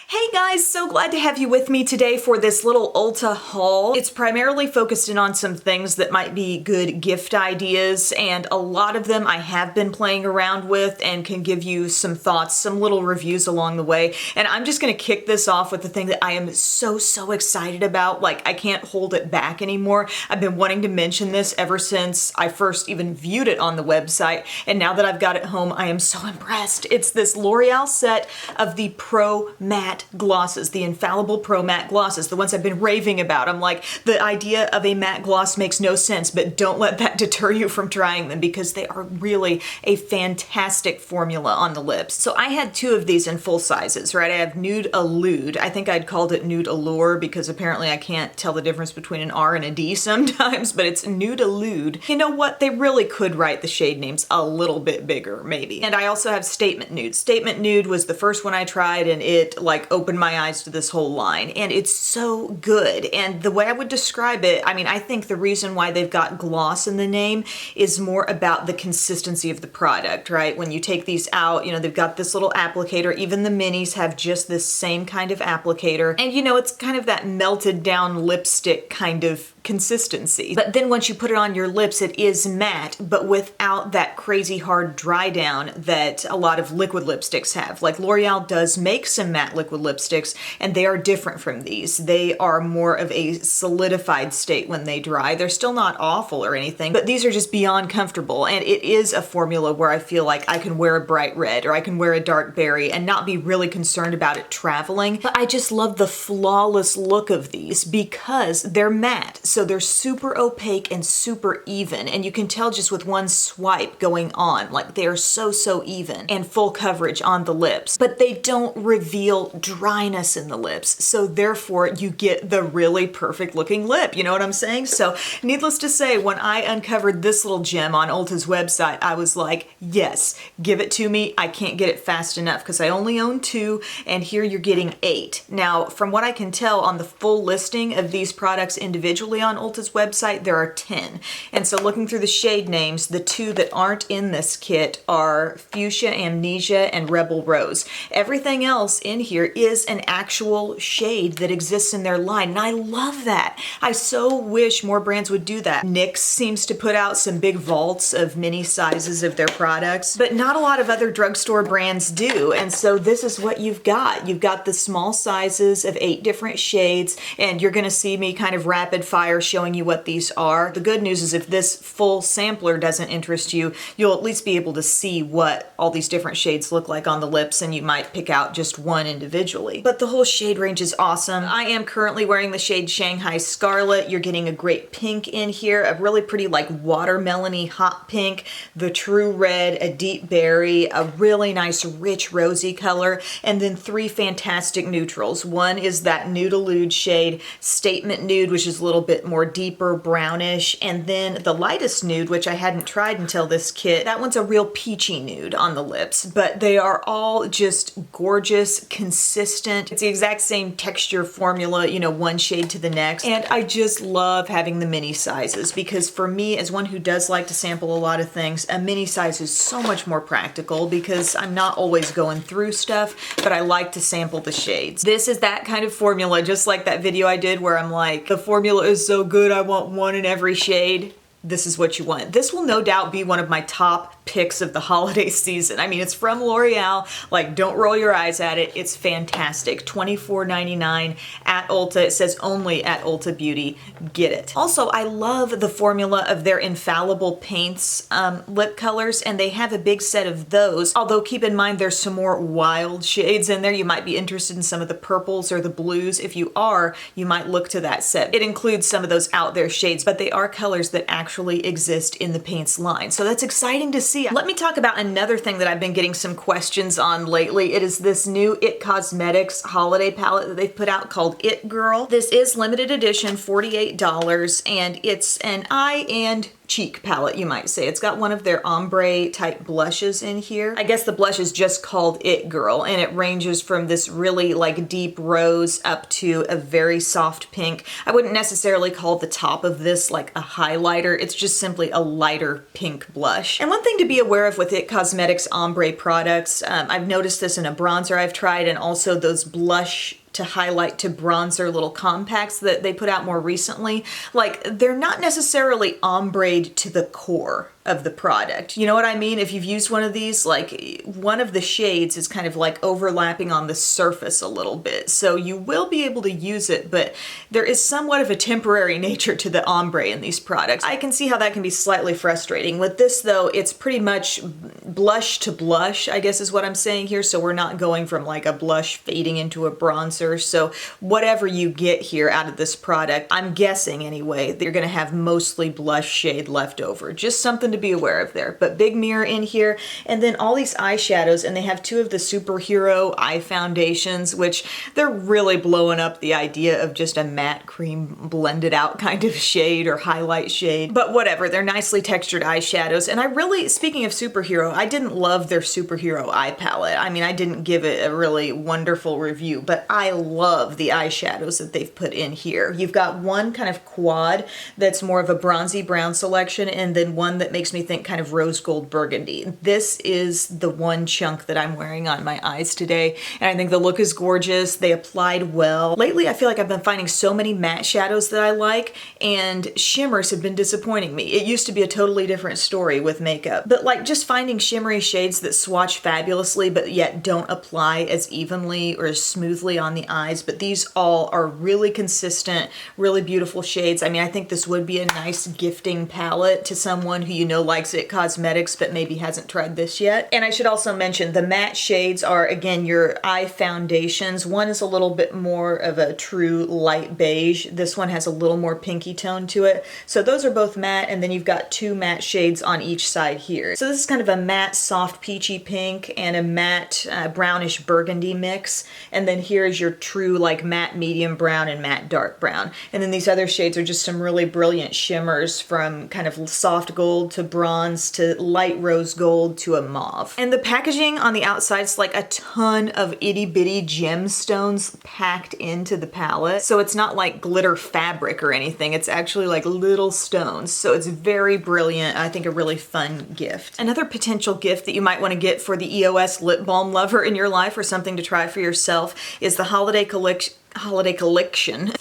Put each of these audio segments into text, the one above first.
Hey guys, so glad to have you with me today for this little Ulta haul. It's primarily focused in on some things that might be good gift ideas, and a lot of them I have been playing around with and can give you some thoughts, some little reviews along the way. And I'm just gonna kick this off with the thing that I am so excited about. Like, I can't hold it back anymore. I've been wanting to mention this ever since I first even viewed it on the website, and now that I've got it home, I am so impressed. It's this L'Oreal set of the Pro Matte glosses, the infallible Pro Matte glosses, the ones I've been raving about. I'm like, the idea of a matte gloss makes no sense, but don't let that deter you from trying them because they are really a fantastic formula on the lips. So I had two of these in full sizes, right? I have Nude Allude. I think I'd called it Nude Allure because apparently I can't tell the difference between an R and a D sometimes, but it's Nude Allude. You know what? They really could write the shade names a little bit bigger, maybe. And I also have Statement Nude. Statement Nude was the first one I tried, and it like opened my eyes to this whole line, and it's so good. And the way I would describe it, I mean, I think the reason why they've got gloss in the name is more about the consistency of the product, right? When you take these out, you know, they've got this little applicator. Even the minis have just this same kind of applicator. And you know, it's kind of that melted down lipstick kind of consistency. But then once you put it on your lips, it is matte, but without that crazy hard dry down that a lot of liquid lipsticks have. Like L'Oreal does make some matte liquid lipsticks, and they are different from these. They are more of a solidified state when they dry. They're still not awful or anything, but these are just beyond comfortable. And it is a formula where I feel like I can wear a bright red or I can wear a dark berry and not be really concerned about it traveling. But I just love the flawless look of these because they're matte. So they're super opaque and super even, and you can tell just with one swipe going on, like they are so even and full coverage on the lips, but they don't reveal dryness in the lips. So therefore you get the really perfect looking lip. You know what I'm saying? So needless to say, when I uncovered this little gem on Ulta's website, I was like, yes, give it to me. I can't get it fast enough because I only own two, and here you're getting 8. Now, from what I can tell on the full listing of these products individually on Ulta's website, there are 10. And so looking through the shade names, the two that aren't in this kit are Fuchsia Amnesia and Rebel Rose. Everything else in here is an actual shade that exists in their line, and I love that. I so wish more brands would do that. NYX seems to put out some big vaults of mini sizes of their products, but not a lot of other drugstore brands do, and so this is what you've got. You've got the small sizes of 8 different shades, and you're gonna see me kind of rapid fire showing you what these are. The good news is if this full sampler doesn't interest you, you'll at least be able to see what all these different shades look like on the lips, and you might pick out just one individually. But the whole shade range is awesome. I am currently wearing the shade Shanghai Scarlet. You're getting a great pink in here, a really pretty like watermelony hot pink, the true red, a deep berry, a really nice rich rosy color, and then 3 fantastic neutrals. One is that Nude Allude shade, Statement Nude, which is a little bit more deeper brownish, and then the lightest nude, which I hadn't tried until this kit. That one's a real peachy nude on the lips, but they are all just gorgeous, consistent. It's the exact same texture formula, you know, one shade to the next. And I just love having the mini sizes because for me, as one who does like to sample a lot of things, a mini size is so much more practical because I'm not always going through stuff, but I like to sample the shades. This is that kind of formula, just like that video I did where I'm like, the formula is so good, I want one in every shade. This is what you want. This will no doubt be one of my top picks of the holiday season. I mean, it's from L'Oreal. Like, don't roll your eyes at it. It's fantastic. $24.99 at Ulta. It says only at Ulta Beauty. Get it. Also, I love the formula of their infallible paints lip colors, and they have a big set of those. Although keep in mind, there's some more wild shades in there. You might be interested in some of the purples or the blues. If you are, you might look to that set. It includes some of those out there shades, but they are colors that actually exist in the paints line. So that's exciting to see. Let me talk about another thing that I've been getting some questions on lately. It is this new IT Cosmetics holiday palette that they've put out called It Girl. This is limited edition, $48, and it's an eye and cheek palette, you might say. It's got one of their ombre type blushes in here. I guess the blush is just called It Girl, and it ranges from this really like deep rose up to a very soft pink. I wouldn't necessarily call the top of this like a highlighter. It's just simply a lighter pink blush. And one thing to be aware of with It Cosmetics ombre products, I've noticed this in a bronzer I've tried, and also those blush to highlight to bronzer little compacts that they put out more recently. Like, they're not necessarily ombre'd to the core of the product. You know what I mean? If you've used one of these, like one of the shades is kind of like overlapping on the surface a little bit. So you will be able to use it, but there is somewhat of a temporary nature to the ombre in these products. I can see how that can be slightly frustrating. With this though, it's pretty much blush to blush, I guess is what I'm saying here. So we're not going from like a blush fading into a bronzer. So whatever you get here out of this product, I'm guessing anyway, that you're gonna have mostly blush shade left over. Just something to be aware of there. But big mirror in here, and then all these eyeshadows, and they have two of the superhero eye foundations, which they're really blowing up the idea of just a matte cream blended out kind of shade or highlight shade. But whatever, they're nicely textured eyeshadows. And I really, speaking of superhero, I didn't love their superhero eye palette. I mean, I didn't give it a really wonderful review, but I love the eyeshadows that they've put in here. You've got one kind of quad that's more of a bronzy brown selection, and then one that makes me think kind of rose gold burgundy. This is the one chunk that I'm wearing on my eyes today, and I think the look is gorgeous. They applied well. Lately, I feel like I've been finding so many matte shadows that I like, and shimmers have been disappointing me. It used to be a totally different story with makeup, but like just finding shimmery shades that swatch fabulously but yet don't apply as evenly or as smoothly on the eyes. But these all are really consistent, really beautiful shades. I mean, I think this would be a nice gifting palette to someone who you know likes It Cosmetics but maybe hasn't tried this yet. And I should also mention the matte shades are, again, your eye foundations. One is a little bit more of a true light beige. This one has a little more pinky tone to it. So those are both matte, and then you've got two matte shades on each side here. So this is kind of a matte soft peachy pink and a matte brownish burgundy mix. And then here's your true like matte medium brown and matte dark brown. And then these other shades are just some really brilliant shimmers, from kind of soft gold to bronze to light rose gold to a mauve. And the packaging on the outside is like a ton of itty bitty gemstones packed into the palette. So it's not like glitter fabric or anything. It's actually like little stones. So it's very brilliant. I think a really fun gift. Another potential gift that you might want to get for the EOS lip balm lover in your life, or something to try for yourself, is the Holiday Collection,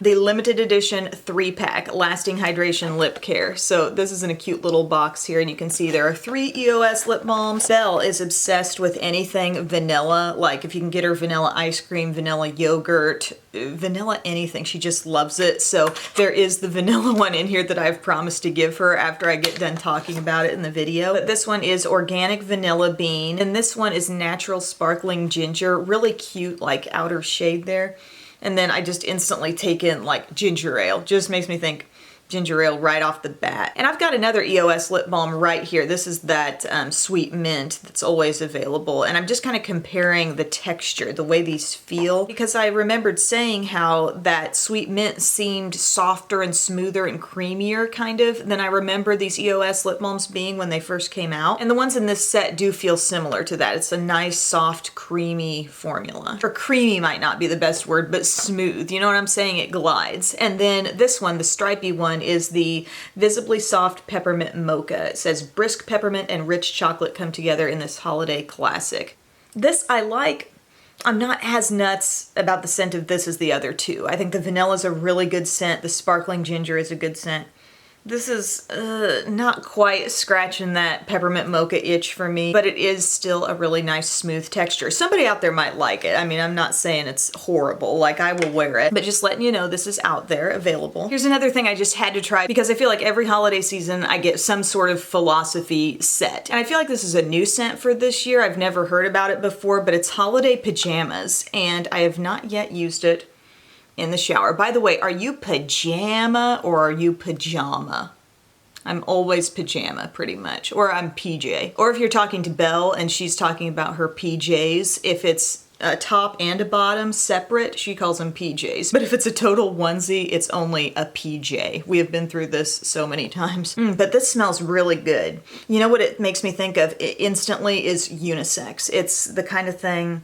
the limited edition 3-pack lasting hydration lip care. So this is in a cute little box here, and you can see there are 3 EOS lip balms. Belle is obsessed with anything vanilla. Like if you can get her vanilla ice cream, vanilla yogurt, vanilla anything, she just loves it. So there is the vanilla one in here that I've promised to give her after I get done talking about it in the video. But this one is organic vanilla bean, and this one is natural sparkling ginger. Really cute like outer shade there. And then I just instantly take in like ginger ale. Just makes me think ginger ale right off the bat. And I've got another EOS lip balm right here. This is that sweet mint that's always available. And I'm just kind of comparing the texture, the way these feel, because I remembered saying how that sweet mint seemed softer and smoother and creamier kind of than I remember these EOS lip balms being when they first came out. And the ones in this set do feel similar to that. It's a nice, soft, creamy formula. Or creamy might not be the best word, but smooth. You know what I'm saying? It glides. And then this one, the stripy one, is the Visibly Soft Peppermint Mocha. It says brisk peppermint and rich chocolate come together in this holiday classic. This I like. I'm not as nuts about the scent of this as the other two. I think the vanilla is a really good scent. The sparkling ginger is a good scent. This is not quite scratching that peppermint mocha itch for me, but it is still a really nice smooth texture. Somebody out there might like it. I mean, I'm not saying it's horrible, like I will wear it, but just letting you know this is out there available. Here's another thing I just had to try, because I feel like every holiday season I get some sort of philosophy set. And I feel like this is a new scent for this year. I've never heard about it before, but it's Holiday Pajamas, and I have not yet used it in the shower. By the way, are you pajama or are you pajama? I'm always pajama pretty much, or I'm PJ. Or if you're talking to Belle and she's talking about her PJs, if it's a top and a bottom separate, she calls them PJs. But if it's a total onesie, it's only a PJ. We have been through this so many times. But this smells really good. You know what it makes me think of instantly is unisex. It's the kind of thing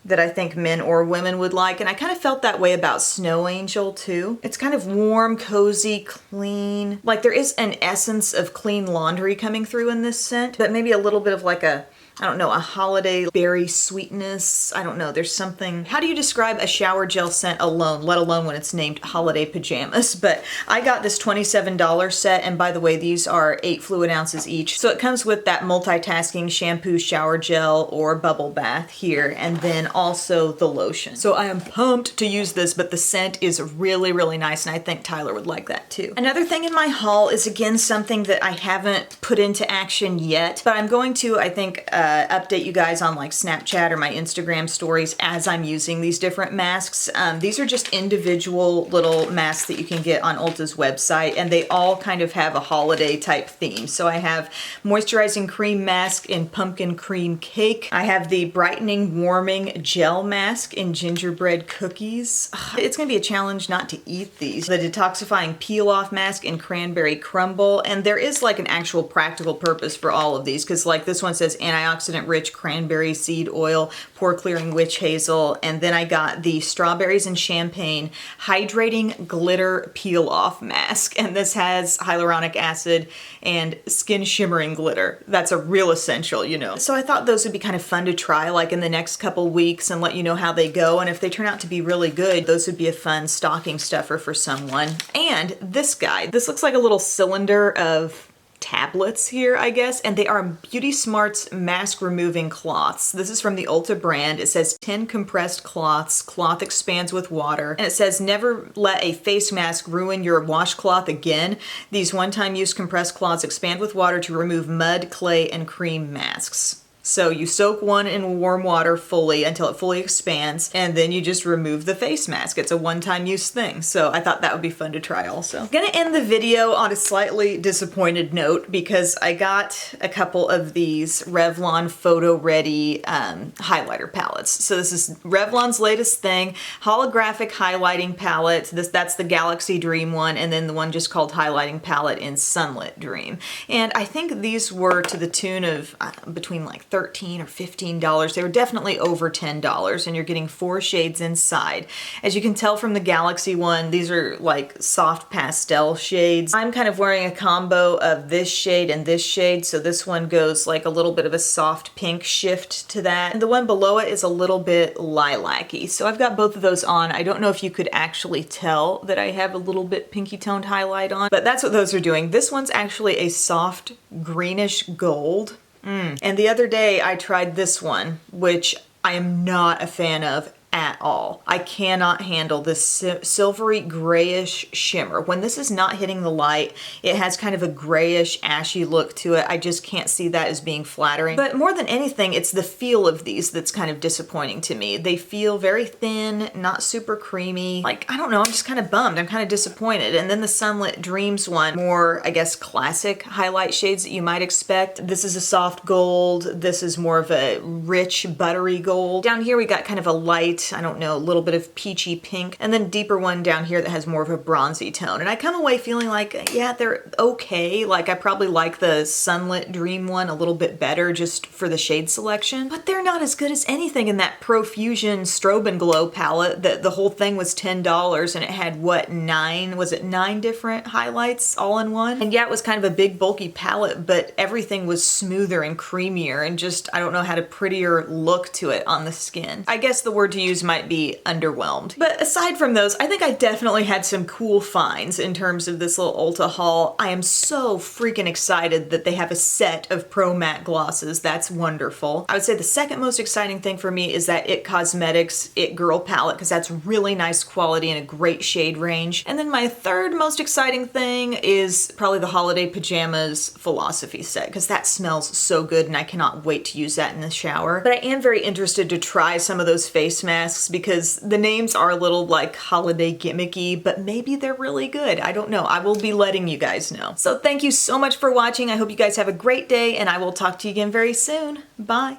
that I think men or women would like, and I kind of felt that way about Snow Angel too. It's kind of warm, cozy, clean. Like there is an essence of clean laundry coming through in this scent, but maybe a little bit of like a, I don't know, a holiday berry sweetness. I don't know, there's something. How do you describe a shower gel scent alone, let alone when it's named holiday pajamas? But I got this $27 set, and by the way, these are 8 fluid ounces each. So it comes with that multitasking shampoo, shower gel, or bubble bath here, and then also the lotion. So I am pumped to use this, but the scent is really, really nice, and I think Tyler would like that too. Another thing in my haul is again something that I haven't put into action yet, but I'm going to, I think, update you guys on like Snapchat or my Instagram stories as I'm using these different masks. These are just individual little masks that you can get on Ulta's website, and they all kind of have a holiday type theme. So I have moisturizing cream mask in pumpkin cream cake. I have the brightening warming gel mask in gingerbread cookies. It's gonna be a challenge not to eat these. The detoxifying peel off mask in cranberry crumble, and there is like an actual practical purpose for all of these, because like this one says antioxidant rich cranberry seed oil, pore clearing witch hazel, and then I got the strawberries and champagne hydrating glitter peel off mask, and this has hyaluronic acid and skin shimmering glitter. That's a real essential, you know. So I thought those would be kind of fun to try like in the next couple weeks and let you know how they go, and if they turn out to be really good, those would be a fun stocking stuffer for someone. And this guy, this looks like a little cylinder of tablets here, I guess, and they are Beauty Smart's mask removing cloths. This is from the Ulta brand. It says 10 compressed cloths, cloth expands with water, and it says never let a face mask ruin your washcloth again. These one-time use compressed cloths expand with water to remove mud, clay, and cream masks. So you soak one in warm water fully until it fully expands, and then you just remove the face mask. It's a one-time use thing. So I thought that would be fun to try also. I'm gonna end the video on a slightly disappointed note because I got a couple of these Revlon Photo Ready highlighter palettes. So this is Revlon's latest thing, holographic highlighting palette. That's the Galaxy Dream one, and then the one just called Highlighting Palette in Sunlit Dream. And I think these were to the tune of between like $13 or $15. They were definitely over $10, and you're getting 4 shades inside. As you can tell from the Galaxy one, these are like soft pastel shades. I'm kind of wearing a combo of this shade and this shade, so this one goes like a little bit of a soft pink shift to that. And the one below it is a little bit lilac-y. So I've got both of those on. I don't know if you could actually tell that I have a little bit pinky toned highlight on, but that's what those are doing. This one's actually a soft greenish gold. And the other day I tried this one, which I am not a fan of at all. I cannot handle this silvery grayish shimmer. When this is not hitting the light, it has kind of a grayish ashy look to it. I just can't see that as being flattering. But more than anything, it's the feel of these that's kind of disappointing to me. They feel very thin, not super creamy. Like, I don't know, I'm just kind of bummed. I'm kind of disappointed. And then the Sunlit Dreams one, more, I guess, classic highlight shades that you might expect. This is a soft gold. This is more of a rich, buttery gold. Down here we got kind of a light, I don't know, a little bit of peachy pink, and then deeper one down here that has more of a bronzy tone. And I come away feeling like, yeah, they're okay. Like I probably like the Sunlit Dream one a little bit better just for the shade selection, but they're not as good as anything in that Profusion Strobe and Glow palette that the whole thing was $10 and it had what, 9 different highlights all in one? And yeah, it was kind of a big bulky palette, but everything was smoother and creamier and just, I don't know, had a prettier look to it on the skin. I guess the word to use might be underwhelmed. But aside from those, I think I definitely had some cool finds in terms of this little Ulta haul. I am so freaking excited that they have a set of Pro Matte glosses. That's wonderful. I would say the second most exciting thing for me is that IT Cosmetics IT Girl palette, because that's really nice quality and a great shade range. And then my third most exciting thing is probably the Holiday Pajamas Philosophy set, because that smells so good and I cannot wait to use that in the shower. But I am very interested to try some of those face masks because the names are a little like holiday gimmicky, but maybe they're really good. I don't know. I will be letting you guys know. So thank you so much for watching. I hope you guys have a great day, and I will talk to you again very soon. Bye.